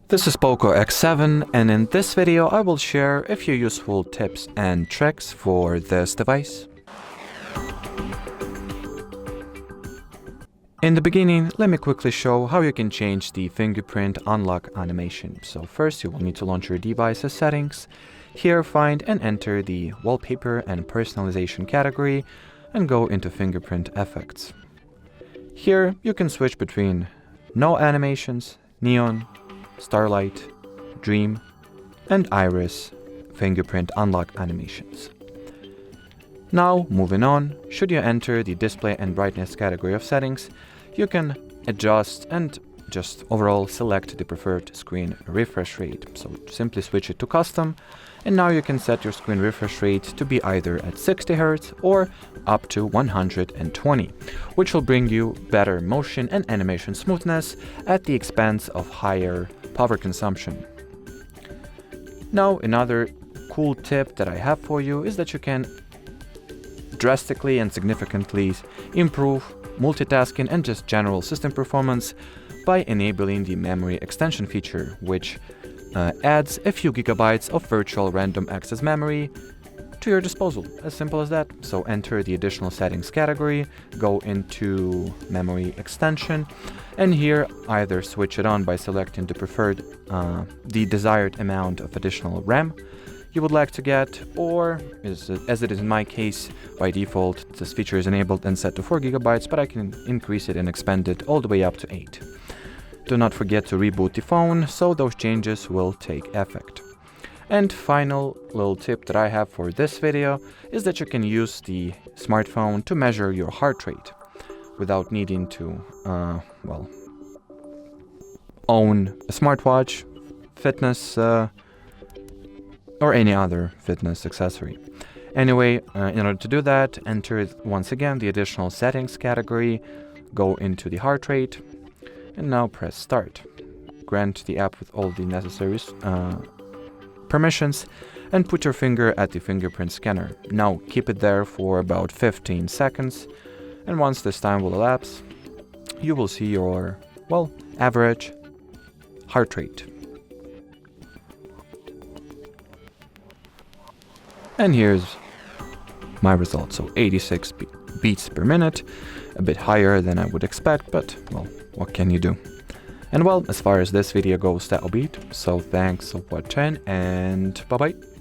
This is POCO X7, and in this video I will share a few useful tips and tricks for this device. In the beginning, let me quickly show how you can change the fingerprint unlock animation. So first you will need to launch your device's settings. Here find and enter the wallpaper and personalization category and go into fingerprint effects. Here you can switch between no animations, neon, starlight, dream, and iris fingerprint unlock animations. Now, moving on, should you enter the display and brightness category of settings, you can adjust and just overall select the preferred screen refresh rate. So simply switch it to custom, and now you can set your screen refresh rate to be either at 60 Hz or up to 120, which will bring you better motion and animation smoothness at the expense of higher power consumption. Now, another cool tip that I have for you is that you can drastically and significantly improve multitasking and just general system performance by enabling the memory extension feature, which adds a few gigabytes of virtual random access memory to your disposal. As simple as that. So enter the additional settings category, go into memory extension, and here either switch it on by selecting the desired amount of additional RAM you would like to get, or as it is in my case, by default this feature is enabled and set to 4 gigabytes, but I can increase it and expand it all the way up to 8. Do not forget to reboot the phone so those changes will take effect. And final little tip that I have for this video is that you can use the smartphone to measure your heart rate without needing to own a smartwatch, fitness or any other fitness accessory. Anyway, in order to do that, enter once again the additional settings category, go into the heart rate, and now press start. Grant the app with all the necessary permissions and put your finger at the fingerprint scanner. Now keep it there for about 15 seconds, and once this time will elapse, you will see your, average heart rate. And here's my result. So 86 beats per minute, a bit higher than I would expect, but what can you do? And as far as this video goes, that'll be it. So thanks for watching, and bye bye.